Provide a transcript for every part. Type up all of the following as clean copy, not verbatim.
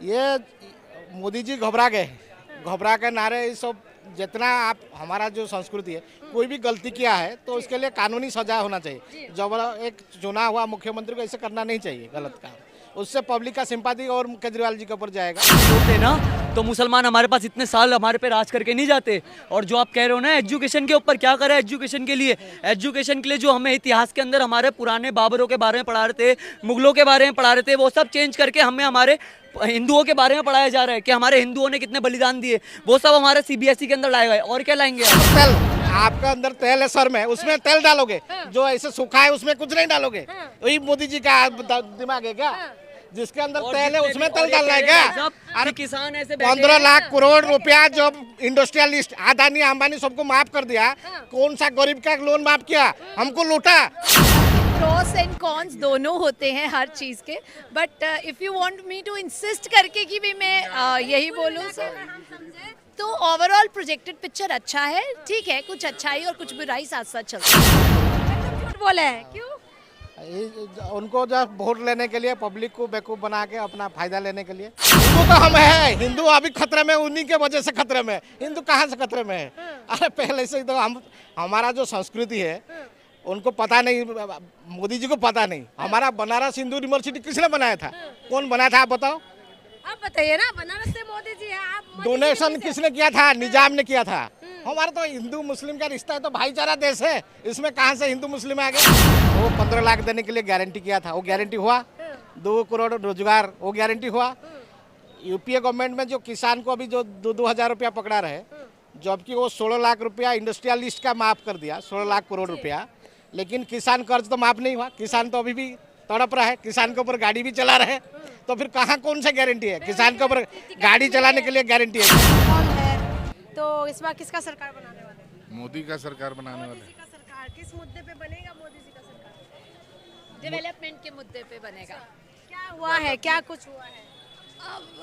ये मोदी जी घबरा गए, घबरा के नारे ये सब जितना आप हमारा जो संस्कृति है, कोई भी गलती किया है तो उसके लिए कानूनी सजा होना चाहिए। जब एक चुना हुआ मुख्यमंत्री को ऐसे करना नहीं चाहिए, गलत काम। उससे पब्लिक का सिंपैथी और केजरीवाल जी के ऊपर जाएगा। होते ना तो मुसलमान हमारे पास इतने साल हमारे पे राज करके नहीं जाते। और जो आप कह रहे हो ना एजुकेशन के ऊपर, क्या करें एजुकेशन के लिए? एजुकेशन के लिए जो हमें इतिहास के अंदर हमारे पुराने बाबरों के बारे में पढ़ा रहे थे, मुगलों के बारे में पढ़ा रहे थे, वो सब चेंज करके हमें हमारे हिंदुओं के बारे में पढ़ाया जा रहा है कि हमारे हिंदुओं ने कितने बलिदान दिए। वो सब हमारे सीबीएसई के अंदर लाए गए। और क्या लाएंगे? तेल, आपका अंदर तेल है सर में, उसमें तेल डालोगे, जो ऐसे सूखा है उसमें कुछ नहीं डालोगे। वही मोदी जी का दिमाग है क्या? जिसके अंदर तेल है उसमें तेल डालना है क्या? अरे किसान ऐसे 15 लाख करोड़ रुपया जो इंडस्ट्रियलिस्ट अदानी अंबानी सबको माफ कर दिया, कौन सा गरीब का लोन माफ किया? हमको लूटा। प्रोस एंड कॉन्स दोनों होते हैं हर चीज़ के, but if you want me to insist करके कि भी मैं यही बोलूँ तो ओवरऑल प्रोजेक्टेड पिक्चर अच्छा है, ठीक है, कुछ अच्छाई और कुछ बुराई साथ साथ चलती है। झूठ बोले हैं क्यों? उनको जब वोट लेने के लिए पब्लिक को बेवकूफ बना के अपना फायदा लेने के लिए। हिंदू तो हम है, हिंदू अभी खतरे में, उन्हीं के वजह से खतरे में। हिंदू कहाँ से खतरे में है? अरे पहले से तो हमारा जो संस्कृति है उनको पता नहीं, मोदी जी को पता नहीं। हमारा बनारस हिंदू यूनिवर्सिटी किसने बनाया था? कौन बनाया था आप बताओ? आप बताइए ना, बनारस से मोदी जी है, आप मोदी जी डोनेशन किसने किया था? निजाम ने किया था। हमारा तो हिंदू मुस्लिम का रिश्ता है, तो भाईचारा देश है, इसमें कहाँ से हिंदू मुस्लिम आ गए? वो 15 लाख देने के लिए गारंटी किया था, वो गारंटी हुआ? 2 करोड़ रोजगार, वो गारंटी हुआ? यूपीए गवर्नमेंट में जो किसान को अभी जो 2-2 हज़ार रुपया पकड़ा रहे, जबकि वो 16 लाख रुपया इंडस्ट्रियलिस्ट का माफ कर दिया, 16 लाख करोड़ रुपया। लेकिन किसान कर्ज तो माफ नहीं हुआ, किसान तो अभी भी तड़प रहा है, किसान के ऊपर गाड़ी भी चला रहे। तो फिर कहाँ कौन सा गारंटी है? किसान के ऊपर गाड़ी चलाने के लिए गारंटी है? कौन है? तो इस बार किसका सरकार बनाने वाले हैं? मोदी का सरकार बनाने वाले मोदी जी का सरकार किस मुद्दे पे बनेगा? मोदी जी का सरकार डेवलपमेंट के मुद्दे पे बनेगा। क्या हुआ है, क्या कुछ हुआ है?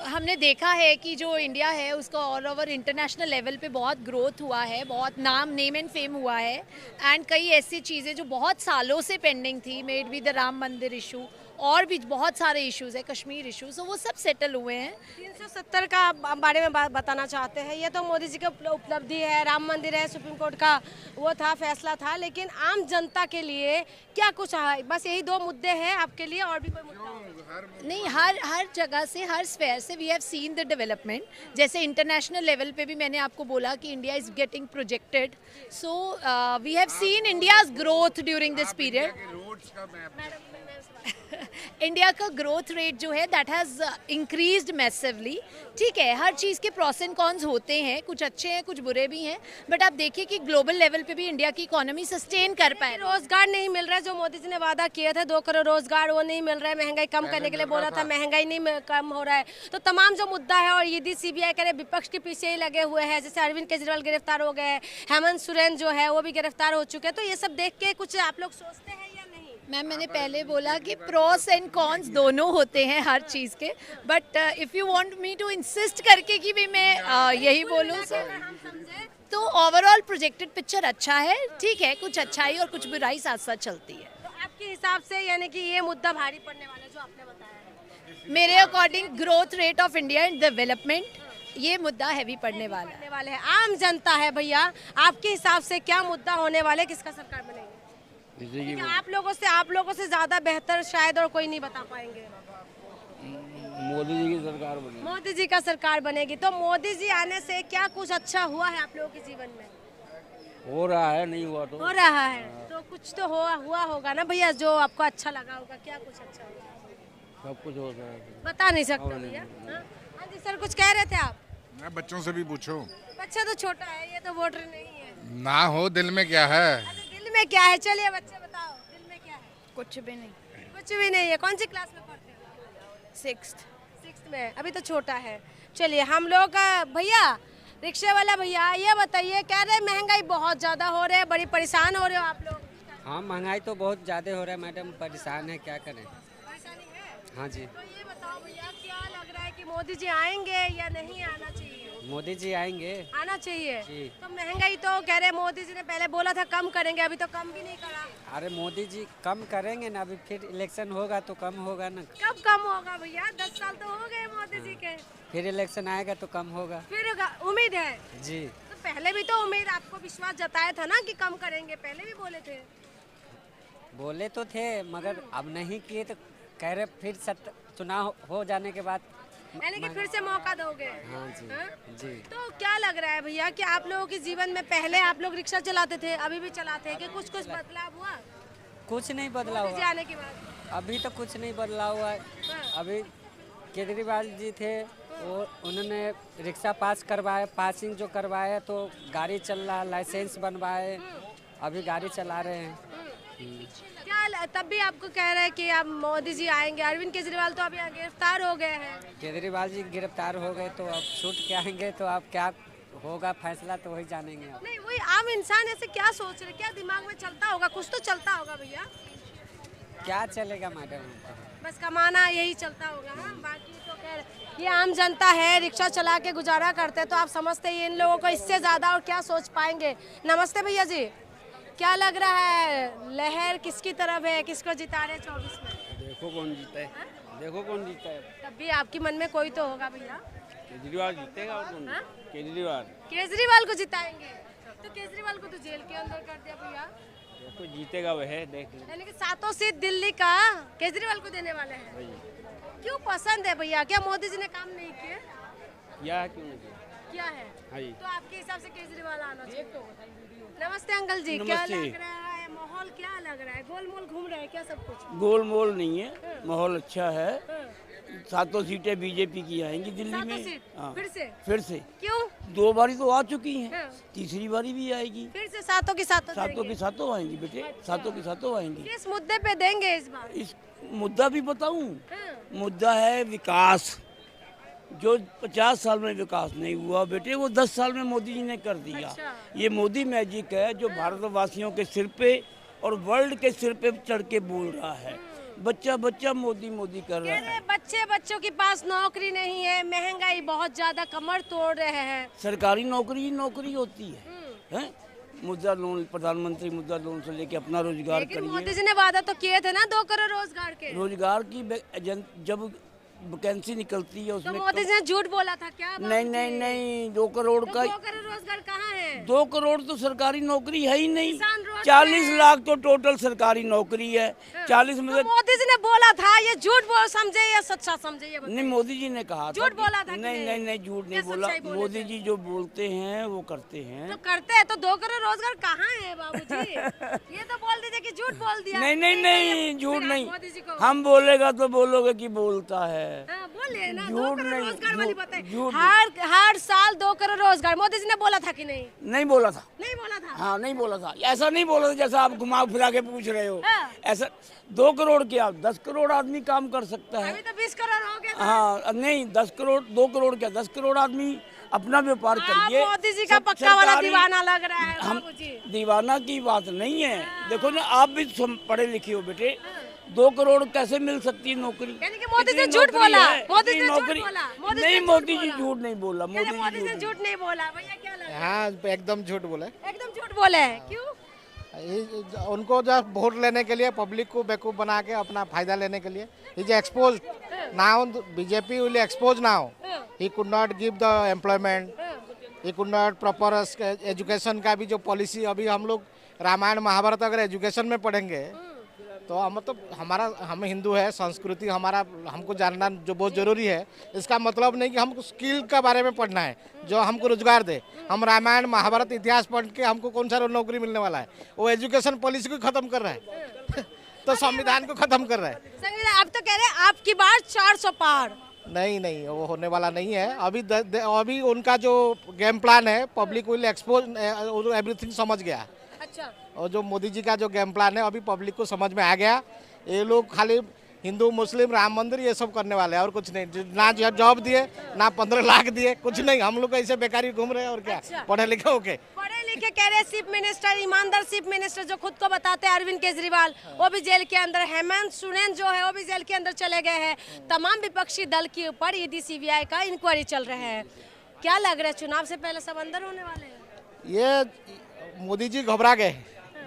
हमने देखा है कि जो इंडिया है उसका ऑल ओवर इंटरनेशनल लेवल पे बहुत ग्रोथ हुआ है, बहुत नेम एंड फेम हुआ है। एंड कई ऐसी चीज़ें जो बहुत सालों से पेंडिंग थी, मेड बी द राम मंदिर इशू और भी बहुत सारे इश्यूज है, कश्मीर इश्यूज, तो वो सब सेटल हुए हैं। 370 का बारे में बताना चाहते हैं। ये तो मोदी जी की उपलब्धि है, राम मंदिर है, सुप्रीम कोर्ट का वो था, फैसला था, लेकिन आम जनता के लिए क्या कुछ है? बस यही 2 मुद्दे हैं आपके लिए, और भी कोई मुद्दा? नहीं, हर जगह से, हर स्फेयर से we have seen the development. जैसे इंटरनेशनल लेवल पे भी मैंने आपको बोला कि India is getting projected, so we have seen India's growth during this period. India का ग्रोथ रेट जो है दैट हैज़ इंक्रीज्ड मैसिवली। ठीक है, हर चीज़ के प्रॉस एंड कॉन्स होते हैं, कुछ अच्छे हैं कुछ बुरे भी हैं, बट आप देखिए कि ग्लोबल लेवल पे भी इंडिया की इकोनॉमी सस्टेन कर पाए। रोजगार नहीं मिल रहा है, जो मोदी जी ने वादा किया था 2 करोड़ रोजगार, वो नहीं मिल रहा है। महंगाई कम करने के लिए बोला था, महंगाई नहीं कम हो रहा है। तो तमाम जो मुद्दा है, और यदि सीबीआई करे विपक्ष के पीछे ही लगे हुए हैं, जैसे अरविंद केजरीवाल गिरफ्तार हो गए, हेमंत सोरेन जो है वो भी गिरफ्तार हो चुके हैं, तो ये सब देख के कुछ आप लोग सोचते हैं या नहीं? मैम, मैंने पहले बोला कि प्रोस एंड कॉन्स दोनों होते हैं हर चीज़ के, but if you want me to insist करके कि भी मैं यही बोलूँ तो ओवरऑल प्रोजेक्टेड पिक्चर अच्छा है, ठीक है, कुछ अच्छाई और कुछ बुराई साथ साथ चलती है। तो आपके हिसाब से यानी कि ये मुद्दा भारी पड़ने वाला है जो आपने बताया है? मेरे according growth rate of India and development, ये मुद्दा हैवी पड़ने वाला है। आम जनता है भैया, आपके हिसाब से क्या मुद्दा होने वाले, किसका सरकार बनेगी? आप लोगों से ज्यादा बेहतर शायद और कोई नहीं बता पाएंगे। मोदी जी की सरकार बनेगी। मोदी जी का सरकार बनेगी। तो मोदी जी आने से क्या कुछ अच्छा हुआ है आप लोगों के जीवन में? हो रहा है, नहीं हुआ तो हो रहा है, तो कुछ तो हुआ होगा ना भैया, जो आपको अच्छा लगा होगा। क्या कुछ अच्छा हुआ? सब कुछ होता है, बता नहीं सकते भैया। हाँ जी सर, कुछ कह रहे थे आप? मैं बच्चों से भी पूछो। बच्चा तो छोटा है, ये तो वोटर नहीं है ना हो, दिल में क्या है? दिल में क्या है? चलिए बच्चे बताओ, दिल में क्या है? कुछ भी नहीं। कुछ भी नहीं है। कौन सी क्लास में पढ़ते हो? 6th में, अभी तो छोटा है। चलिए हम लोग भैया, रिक्शे वाला भैया, ये बताइए, कह रहे महंगाई बहुत ज़्यादा हो रही है, बड़ी परेशान हो रहे हो आप लोग? हाँ, महंगाई तो बहुत ज़्यादा हो रहा है मैडम, परेशान है, क्या करें। परेशानी है? हाँ जी। तो ये बताओ भैया, क्या लग रहा है कि मोदी जी आएंगे या नहीं आना चाहिए? मोदी जी आएंगे। आना चाहिए जी। तो महंगाई तो कह रहे मोदी जी ने पहले बोला था कम करेंगे, अभी तो कम भी नहीं करा। अरे मोदी जी कम करेंगे ना, अभी फिर इलेक्शन होगा तो कम होगा ना। कब कम होगा भैया? 10 साल तो हो गए मोदी जी के। फिर इलेक्शन आएगा तो कम होगा। फिर उम्मीद है? जी तो पहले भी तो उम्मीद, आपको विश्वास जताया था ना कि कम करेंगे, पहले भी बोले थे। बोले तो थे मगर अब नहीं किए तो कह रहे फिर चुनाव हो जाने के बाद। यानी कि फिर से मौका दोगे? हाँ जी हाँ? जी। तो क्या लग रहा है भैया कि आप लोगों के जीवन में पहले आप लोग रिक्शा चलाते थे, अभी भी चलाते हैं, कि कुछ कुछ बदलाव हुआ कुछ नहीं बदला मोदी जी हुआ, आने के बाद? अभी तो कुछ नहीं बदला हुआ है। अभी केजरीवाल जी थे वो उन्होंने रिक्शा पास करवाए, पासिंग जो करवाए तो गाड़ी चल रहा, लाइसेंस बनवाए, अभी गाड़ी चला रहे हैं। तब भी आपको कह रहे हैं कि अब मोदी जी आएंगे। अरविंद केजरीवाल तो अभी गिरफ्तार हो गए हैं। केजरीवाल जी गिरफ्तार हो गए तो अब छूट के आएंगे तो अब क्या होगा फैसला तो वही जानेंगे आप। नहीं, वही आम इंसान ऐसे क्या सोच रहे, क्या दिमाग में चलता होगा? कुछ तो चलता होगा भैया। क्या चलेगा मैडम, बस कमाना यही चलता होगा। हाँ, बाकी तो खैर ये आम जनता है, रिक्शा चला के गुजारा करते हैं, तो आप समझते हैं इन लोगों को इससे ज्यादा और क्या सोच पाएंगे। नमस्ते भैया जी, क्या लग रहा है लहर किसकी तरफ है, किसको जिता रहे 24 में? देखो कौन जीता है, देखो कौन जीता है। तब भी आपके मन में कोई तो होगा भैया। केजरीवाल जीतेगा और कौन? हाँ? केजरीवाल। केजरीवाल को जिताएंगे? तो केजरीवाल को तो जेल के अंदर कर दिया भैया। देखो जीतेगा वह, देख लो। यानी कि 7 सीट दिल्ली का केजरीवाल को देने वाले हैं। क्यों पसंद है भैया? क्या मोदी जी ने काम नहीं किए? क्या क्यों नहीं? क्या है? हाँ जी। तो आपके हिसाब से केजरीवाल आना चाहिए। नमस्ते अंकल जी, क्या नमस्ते। लग रहा है माहौल, क्या लग रहा है? गोलमोल घूम रहा है क्या सब कुछ? गोल मोल नहीं है, माहौल अच्छा है। हाँ। 7 सीटें बीजेपी की आएंगी दिल्ली 7 में। सीट हाँ, फिर से? से क्यों? 2 बारी तो आ चुकी हैं, हाँ। तीसरी बारी भी आएगी। फिर से 7 की 7 सातों की सातों आएंगी बेटे, सातों की सातों आएंगी। किस मुद्दे पे देंगे इस बार? इस मुद्दा भी बताऊं, हाँ। मुद्दा है विकास। जो 50 साल में विकास नहीं हुआ बेटे, वो 10 साल में मोदी जी ने कर दिया। अच्छा। ये मोदी मैजिक है जो भारतवासियों के सिर पे और वर्ल्ड के सिर पे चढ़ के बोल रहा है। बच्चा बच्चा मोदी मोदी कर रहा है। बच्चों के पास नौकरी नहीं है, महंगाई बहुत ज्यादा कमर तोड़ रहे हैं। सरकारी नौकरी ही नौकरी होती है? मुद्रा लोन, प्रधानमंत्री मुद्रा लोन से लेके अपना रोजगार लेकिन मोदी करिए। जी ने वादा तो किए थे ना 2 करोड़ रोजगार के। रोजगार की जब वैकेंसी निकलती है तो उसमें मोदी जी ने झूठ बोला था क्या? नहीं नहीं नहीं, 2 करोड़ तो का 2 करोड़ रोजगार कहाँ है? 2 करोड़ तो सरकारी नौकरी है ही नहीं। किसान रोड 40 लाख तो टोटल सरकारी नौकरी है। 40 में तो मोदी जी ने बोला था, ये झूठ बोल समझे या सच्चा समझे ये बताइए। नहीं, मोदी जी ने कहा था झूठ बोला था कि नहीं नहीं नहीं, झूठ नहीं क्या बोला। सच्चाई बोले मोदी थे? जी जो बोलते हैं वो करते हैं। तो करते हैं तो 2 करोड़ रोजगार कहाँ है बाबूजी? ये तो बोल दीजिए कि झूठ बोल दिया। नहीं नहीं नहीं, झूठ फिर नहीं। मोदी जी को हम बोलेगा तो बोलोगे कि बोलता है। हाँ, बोलिए ना, झूठ 2 करोड़ नहीं, रोजगार वाली झूठ- बताइए। झूठ हर साल 2 करोड़ रोजगार मोदी जी ने बोला था कि नहीं? नहीं बोला था। नहीं बोला था। हाँ, नहीं बोला था। ऐसा नहीं बोला था जैसा आप घुमा फिरा के पूछ रहे हो। हाँ। ऐसा 2 करोड़ क्या, 10 करोड़ आदमी काम कर सकता है। अभी तो 20 करोड़ हो गया था। हाँ, नहीं 10 करोड़, 2 करोड़ क्या, 10 करोड़ आदमी अपना व्यापार आप करिए। मोदी जी का सब पक्का वाला सरकारी- दीवाना लग रहा है हम बाबूजी। दीवाना की बात नहीं है। देखो ना, आप भी पढ़े लिखे हो बेटे, 2 करोड़ कैसे मिल सकती है नौकरी? यानी कि मोदी जी इतनी ने झूठ नौकरी बोला। है, मोदी जी इतनी ने झूठ नौकरी- बोला। मोदी जी नहीं, ने मोदी जी बोला। झूठ नहीं बोला। मोदी मोदी जी जी ने झूठ नहीं बोला। भैया क्या लग रहा हाँ, एकदम झूठ बोले। है? एकदम झूठ बोले हैं। क्यों? उनको जब वोट लेने के लिए पब्लिक को बेवकूफ बना के अपना फायदा लेने के लिए is expose now, BJP will expose now. He could not give the employment, he could not proper education का भी जो पॉलिसी, अभी हम लोग रामायण महाभारत अगर एजुकेशन में पढ़ेंगे तो हम हम हिंदू है, संस्कृति हमारा हमको जानना जो बहुत जरूरी है। इसका मतलब नहीं कि हमको स्किल के बारे में पढ़ना है जो हमको रोजगार दे। हम रामायण महाभारत इतिहास पढ़ के हमको कौन सा नौकरी मिलने वाला है? वो एजुकेशन पॉलिसी को खत्म कर रहा है तो संविधान को खत्म कर रहा है। संविधान आप तो कह रहे हैं आपकी बार 400 पार। नहीं नहीं, वो होने वाला नहीं है। अभी उनका जो गेम प्लान है, पब्लिक विल एक्सपोज, एवरीथिंग समझ गया। अच्छा, और जो मोदी जी का जो गेम प्लान है अभी पब्लिक को समझ में आ गया। ये लोग खाली हिंदू मुस्लिम राम मंदिर ये सब करने वाले हैं और कुछ नहीं। ना जॉब दिए, ना 15 लाख दिए, कुछ नहीं। हम लोग ऐसे बेकारी घूम रहे हैं और क्या। अच्छा। पढ़े लिखे होके पढ़े लिखे कह रहे चीफ मिनिस्टर, ईमानदार चीफ मिनिस्टर जो खुद को बताते हैं अरविंद केजरीवाल, वो भी जेल के अंदर। हेमंत सोरेन जो है वो भी जेल के अंदर चले गए हैं। तमाम विपक्षी दल के ऊपर ईडी सीबीआई का इंक्वायरी चल रहा है। क्या लग रहा है चुनाव से पहले सब अंदर होने वाले हैं? ये मोदी जी घबरा गए,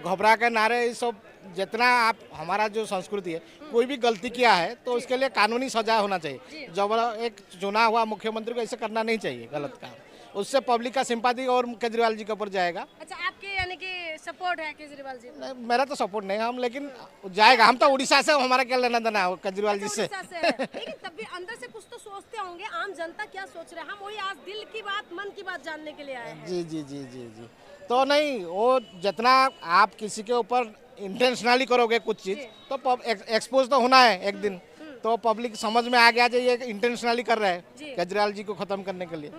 घबरा के नारे ये सब जितना आप हमारा जो संस्कृति है, कोई भी गलती किया है तो उसके लिए कानूनी सजा होना चाहिए। जब एक चुना हुआ मुख्यमंत्री को ऐसे करना नहीं चाहिए, गलत काम। उससे पब्लिक का सिंपैथी और केजरीवाल जी के ऊपर जाएगा। अच्छा, आपके यानी कि सपोर्ट है केजरीवाल जी को? मेरा तो सपोर्ट नहीं है, हम लेकिन जाएगा। हम तो उड़ीसा से, हमारा क्या लेना देना है केजरीवाल जी से। उड़ीसा से है। लेकिन तब भी अंदर से कुछ तो सोचते होंगे, आम जनता क्या सोच रहे हैं? हम वही आज दिल की बात, मन की बात जानने के लिए आए हैं। जी जी जी जी जी। तो नहीं, वो जितना आप किसी के ऊपर इंटेंशनली करोगे कुछ चीज़, तो एक्सपोज तो होना है एक दिन। तो पब्लिक समझ में आ गया, जो ये इंटेंशनली कर रहे हैं केजरीवाल जी को खत्म करने के लिए,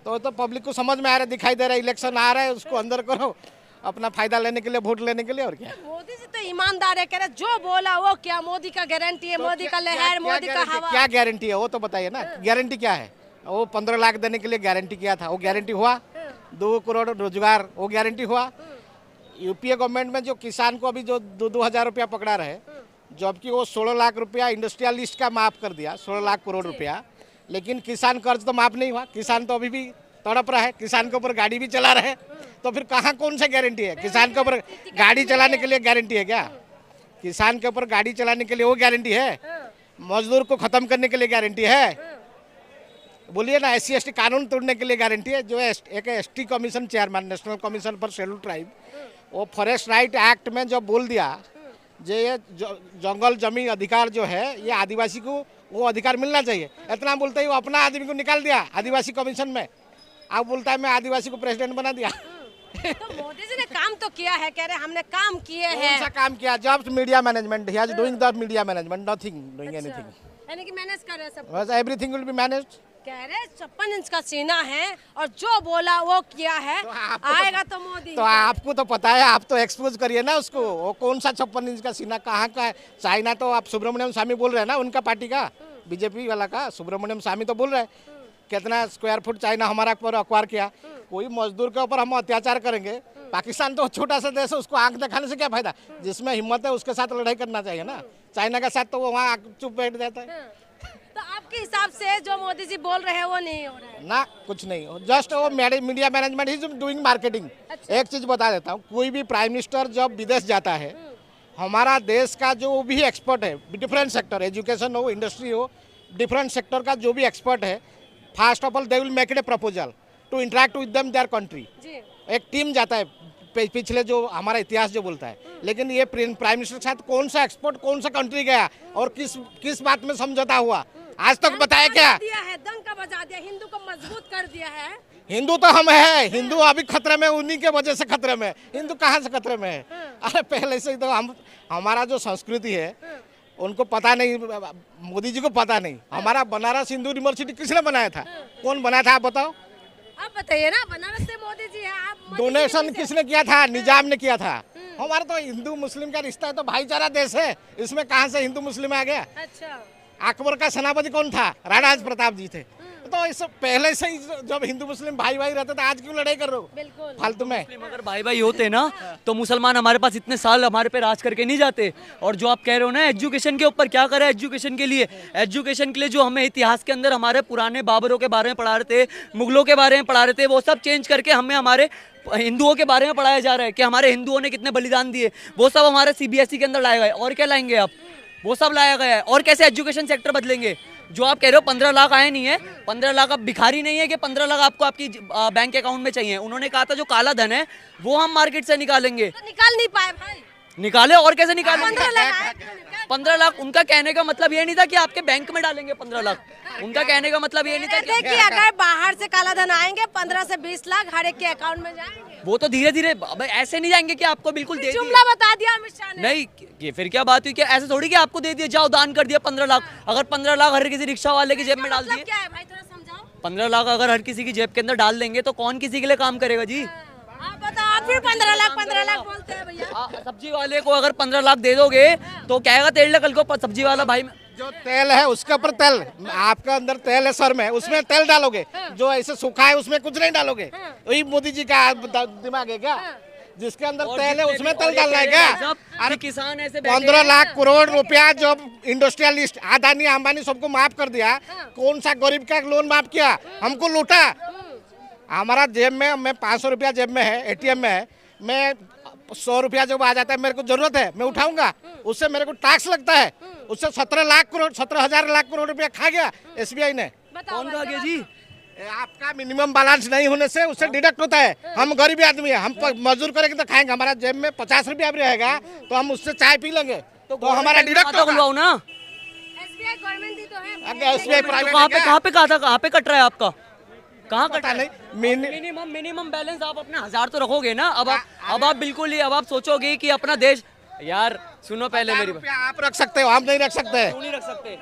तो पब्लिक को समझ में आ रहा है, दिखाई दे रहा है। इलेक्शन आ रहा है, उसको अंदर करो अपना फायदा लेने के लिए, वोट लेने के लिए, और क्या। मोदी जी तो ईमानदार है, कह रहे जो बोला वो क्या, मोदी का गारंटी है, मोदी का लहर, मोदी का हवा। क्या गारंटी है वो तो बताइए ना। गारंटी क्या है? वो 15 लाख देने के लिए गारंटी किया था, वो गारंटी हुआ? 2 करोड़ रोजगार, वो गारंटी हुआ? यूपीए गवर्नमेंट में जो किसान को अभी जो 2-2 हज़ार रुपया पकड़ा रहे, जबकि वो 16 लाख रुपया इंडस्ट्रियलिस्ट का माफ कर दिया, 16 लाख करोड़ रुपया। लेकिन किसान कर्ज तो माफ नहीं हुआ। किसान तो अभी भी तड़प रहा है, किसान के ऊपर गाड़ी भी चला रहे हैं। तो फिर कहाँ कौन सा गारंटी है? किसान के ऊपर गाड़ी चलाने के लिए गारंटी है क्या? किसान के ऊपर गाड़ी चलाने के लिए वो गारंटी है? मजदूर को खत्म करने के लिए गारंटी है? बोलिए ना। SC/ST कानून तोड़ने के लिए गारंटी है? जो एक ST commission chairman, national commission for schedule tribe, वो फॉरेस्ट राइट एक्ट में जो बोल दिया, जो ये जंगल जमीन अधिकार जो है, ये आदिवासी को वो अधिकार मिलना चाहिए। इतना बोलते ही वो अपना आदमी को निकाल दिया आदिवासी कमीशन में। अब बोलता है मैं आदिवासी को प्रेसिडेंट बना दिया। तो मोदी जी ने काम तो किया है, कह रहे हमने काम किए कौन हैं। सा काम किया? जब media management, he is doing the media management, nothing doing anything. यानी कि मैनेज कर रहे हैं सब। बस एवरीथिंग विल बी मैनेज्ड। कह रहे 56 इंच का सीना है और जो बोला वो किया है, आएगा तो मोदी। तो आपको तो पता है, आप तो एक्सपोज करिए ना उसको। वो कौन सा 56 इंच का सीना कहाँ का है? चाइना तो आप सुब्रमण्यम स्वामी बोल रहे हैं ना, उनका पार्टी का, बीजेपी वाला का सुब्रमण्यम स्वामी तो बोल रहे हैं कितना स्क्वायर फुट चाइना हमारा पर अक्वायर किया। कोई मजदूर के ऊपर हम अत्याचार करेंगे? पाकिस्तान तो छोटा सा देश है, उसको आंख दिखाने से क्या फायदा? जिसमें हिम्मत है उसके साथ लड़ाई करना चाहिए ना। चाइना के साथ तो वो वहाँ चुप बैठ जाता है। तो आपके हिसाब से जो मोदी जी बोल रहे हैं वो नहीं हो रहा है ना? कुछ नहीं, जस्ट वो media management is doing marketing. एक चीज बता देता हूँ, कोई भी प्राइम मिनिस्टर जब विदेश जाता है, हमारा देश का जो भी एक्सपर्ट है, डिफरेंट सेक्टर, एजुकेशन हो, इंडस्ट्री हो, डिफरेंट सेक्टर का जो भी एक्सपर्ट है, first of all they will make it a proposal to interact with them there country. एक टीम जाता है, पिछले जो हमारा इतिहास जो बोलता है। लेकिन ये प्राइम मिनिस्टर के साथ कौन सा एक्सपर्ट कौन सा कंट्री गया और किस बात में समझौता हुआ, आज तक बताया क्या? दिया है, दंका बजा दिया, हिंदू को मजबूत कर दिया है। हिंदू तो हम है, हिंदू अभी खतरे में, उन्हीं के वजह से खतरे में। हिंदू कहाँ से खतरे में है? अरे पहले से ही तो हमारा जो संस्कृति है उनको पता नहीं, मोदी जी को पता नहीं। हमारा बनारस हिंदू यूनिवर्सिटी किसने बनाया था? कौन बनाया था आप बताओ? आप बताइए ना, बनारस से मोदी जी है। आप डोनेशन किसने किया था? निजाम ने किया था। हमारा तो हिंदू मुस्लिम का रिश्ता है, तो भाईचारा देश है, इसमें कहाँ से हिंदू मुस्लिम आ गया? अच्छा, अकबर का सेनापति कौन था? राणा प्रताप जी थे। तो इस पहले से ही जब हिंदू मुस्लिम भाई भाई रहते थे, आज क्यों लड़ाई कर रहे हो बिल्कुल फालतू में? अगर भाई भाई होते ना तो मुसलमान हमारे पास इतने साल हमारे पे राज करके नहीं जाते। और जो आप कह रहे हो ना एजुकेशन के ऊपर, क्या करें एजुकेशन के लिए? एजुकेशन के लिए जो हमें इतिहास के अंदर हमारे पुराने बाबरों के बारे में पढ़ा रहे थे, मुगलों के बारे में पढ़ा रहे थे, वो सब चेंज करके हमें हमारे हिंदुओं के बारे में पढ़ाया जा रहा है कि हमारे हिंदुओं ने कितने बलिदान दिए। वो सब हमारे CBSE के अंदर लाए गए। और क्या लाएंगे आप? वो सब लाया गया है। और कैसे एजुकेशन सेक्टर बदलेंगे? जो आप कह रहे हो 15 लाख आए नहीं है, 15 लाख आप भिखारी नहीं है कि 15 लाख आपको आपकी बैंक अकाउंट में चाहिए। उन्होंने कहा था जो काला धन है वो हम मार्केट से निकालेंगे। तो निकाल नहीं पाए भाई। निकाले, और कैसे निकाले? 15 लाख 15 लाख उनका कहने का मतलब ये नहीं था कि आपके बैंक में डालेंगे 15 लाख। उनका कहने का मतलब ये नहीं था कि देखिए, अगर बाहर से काला धन आएंगे 15 से 20 लाख हर एक के अकाउंट में जाएंगे। वो तो धीरे धीरे, ऐसे नहीं जाएंगे कि आपको बिल्कुल दे दिए। जुमला बता दिया अमित शाह ने। नहीं, ये फिर क्या बात हुई? क्या ऐसे थोड़ी कि आपको दे दिया, जाओ दान कर दिया 15 लाख। अगर 15 लाख हर किसी रिक्शा वाले की जेब में डाल दिए, क्या है भाई, थोड़ा समझाओ। 15 लाख अगर हर किसी की जेब के अंदर डाल देंगे तो कौन किसी के लिए काम करेगा जी? आप बताओ, आप फिर 15 लाख बोलते हैं भैया। सब्जी वाले को अगर 15 लाख दे दोगे तो कहेगा तेल कल को सब्जी वाला भाई जो तेल है उसके ऊपर तेल, आपका अंदर तेल है सर में, उसमें तेल डालोगे। जो ऐसे सूखा है उसमें कुछ नहीं डालोगे। वही मोदी जी का दिमाग है क्या? जिसके अंदर तेल है उसमें तेल डालना है क्या? अरे किसान ऐसे 15 लाख करोड़ रुपया जो इंडस्ट्रियलिस्ट अदानी अंबानी सबको माफ कर दिया, कौन सा गरीब का लोन माफ किया? हमको लूटा। हमारा जेब में 500 रुपया जेब में है, ATM में है, मैं 100 रुपया जब आ जाता है, मेरे को जरूरत है, मैं उठाऊंगा, उससे मेरे को टैक्स लगता है, उससे 17,00,000 करोड़ रुपया खा गया SBI ने। कौन खा गया जी? आपका मिनिमम बैलेंस नहीं होने से उससे डिडक्ट होता है। हम गरीब आदमी है, हम मजदूर करेंगे तो खाएंगे, हमारा जेब में 50 रुपया भी रहेगा तो हम उससे चाय पी लेंगे, तो हमारा डिडक्ट खाता खुलवाओ ना। SBI गवर्नमेंट ही तो है। होगा। SBI तो प्राइवेट कहाँ पे कट रहा है आपका? कहाँ कट पता रहा है? नहीं। मिनिमम बैलेंस आप अपने 1000 तो रखोगे ना। अब आप बिल्कुल ही अब आप सोचोगे कि अपना देश, यार सुनो पहले मेरी बात। आप रख सकते हो, हम नहीं रख सकते। क्यों नहीं रख सकते?